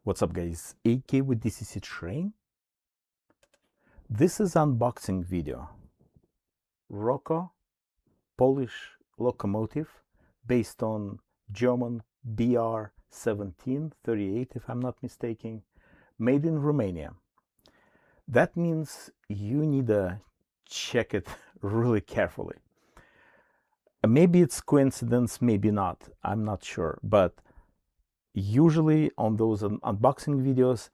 What's up guys, AK with DCC Train. This is unboxing video. Roco Polish locomotive based on German BR 1738 if I'm not mistaken, made in Romania. That means you need to check it really carefully. Maybe it's coincidence, maybe not, I'm not sure, but usually on those unboxing videos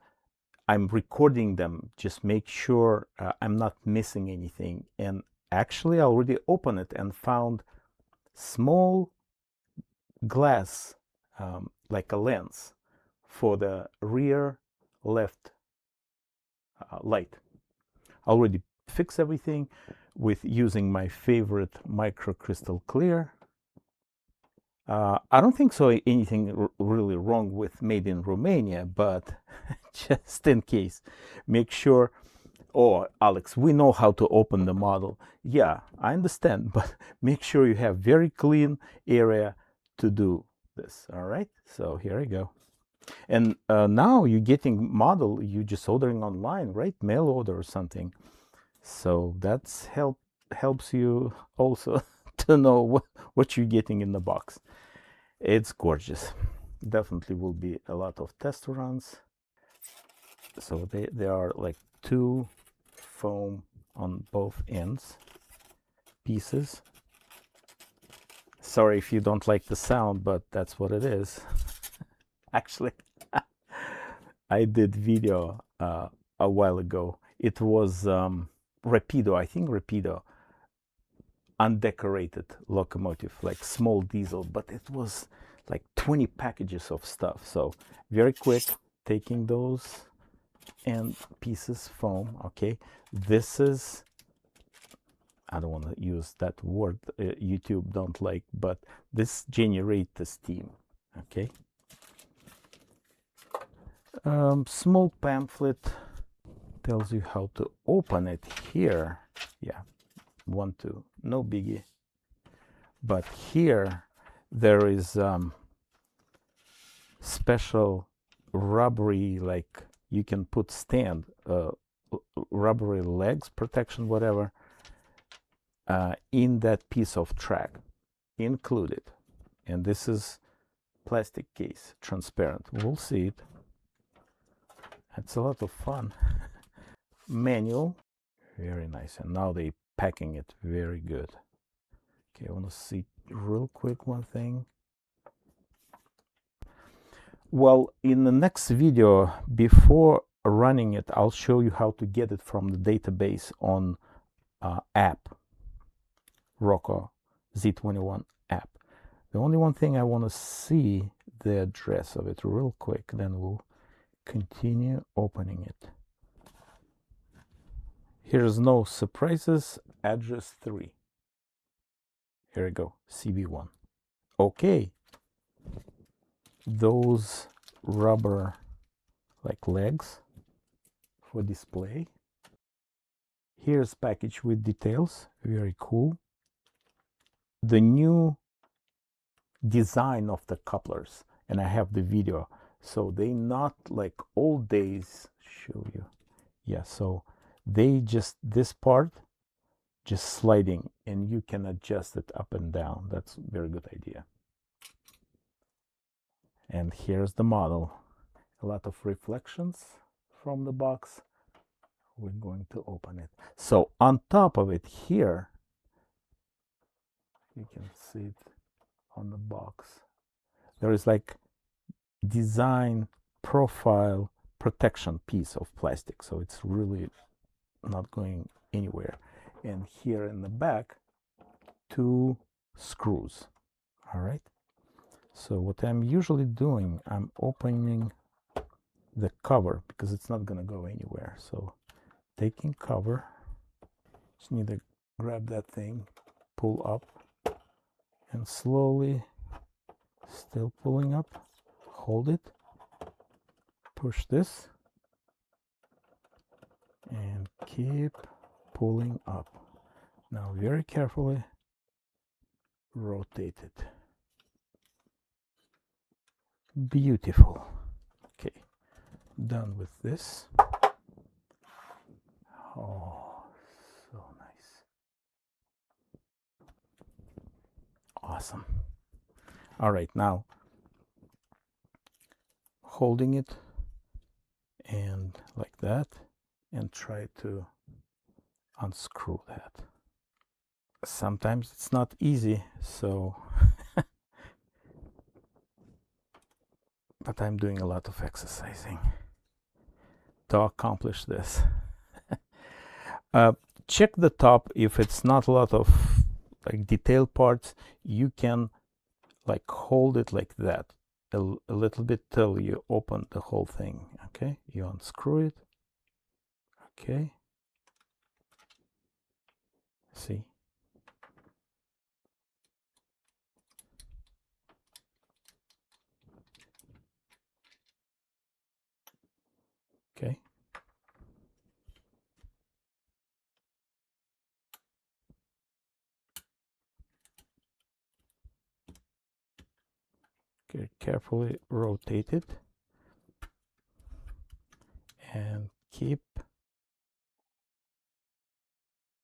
I'm recording them, just make sure I'm not missing anything. And actually I already opened it and found small glass like a lens for the rear left light. I already fixed everything with using my favorite micro crystal clear. I don't think so anything really wrong with made in Romania, but just in case, make sure. Oh, Alex, we know how to open the model. Yeah, I understand, but make sure you have very clean area to do this. All right, so here I go. And now you're getting model, you just ordering online, right? Mail order or something. So that's helps you also to know what you're getting in the box. It's gorgeous. Definitely will be a lot of test runs. So they are like two foam on both ends pieces. Sorry if you don't like the sound, but that's what it is. Actually, I did video a while ago. It was Rapido, I think Rapido, undecorated locomotive, like small diesel, but it was like 20 packages of stuff. So very quick, taking those and pieces foam. Okay, this is, I don't want to use that word, YouTube don't like, but this generates the steam. Okay, small pamphlet tells you how to open it here. Yeah, 1, 2, no biggie. But here there is special rubbery, like you can put stand, rubbery legs protection, whatever, in that piece of track included. And this is plastic case, transparent. We'll see it. It's a lot of fun. Manual, very nice. And now they packing it very good. Okay, I want to see real quick one thing. Well, in the next video, before running it, I'll show you how to get it from the database on app, Roco Z21 app. The only one thing I want to see the address of it real quick, then we'll continue opening it. Here's no surprises, address 3. Here we go, CB1. Okay, those rubber like legs for display. Here's package with details, very cool. The new design of the couplers, and I have the video, so they not like old days. Show you, yeah, so they just, this part just sliding and you can adjust it up and down. That's a very good idea. And here's the model. A lot of reflections from the box. We're going to open it. So on top of it here, you can see it on the box, there is like design profile protection piece of plastic, so it's really not going anywhere. And here in the back, 2 screws. All right, so what I'm usually doing, I'm opening the cover because it's not gonna go anywhere. So taking cover, just need to grab that thing, pull up, and slowly, still pulling up, hold it, push this, and keep pulling up. Now very carefully rotate it. Beautiful. Okay, done with this. Oh, so nice. Awesome. All right, now holding it and like that, and try to unscrew that. Sometimes it's not easy, so but I'm doing a lot of exercising to accomplish this. Check the top. If it's not a lot of like detail parts, you can like hold it like that a little bit till you open the whole thing. Okay, you unscrew it. Okay, see. Okay. Okay, carefully rotate it and keep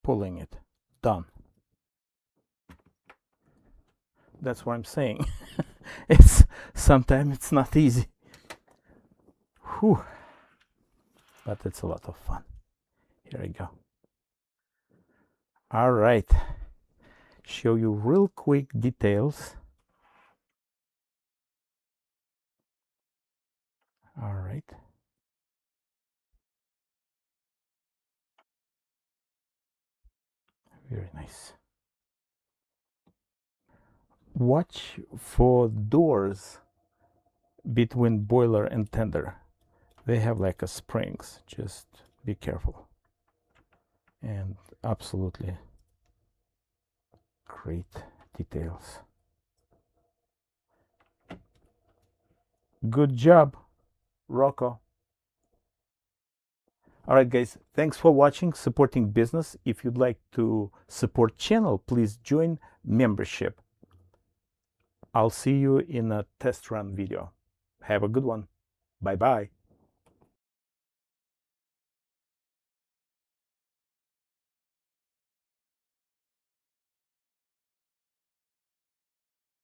pulling it. Done. That's what I'm saying. It's sometimes it's not easy. Whew. But it's a lot of fun. Here I go. All right. Show you real quick details. All right. Very nice. Watch for doors between boiler and tender. They have like a springs. Just be careful. And absolutely great details. Good job, Roco. All right, guys, thanks for watching Supporting Business. If you'd like to support channel, please join membership. I'll see you in a test run video. Have a good one. Bye-bye.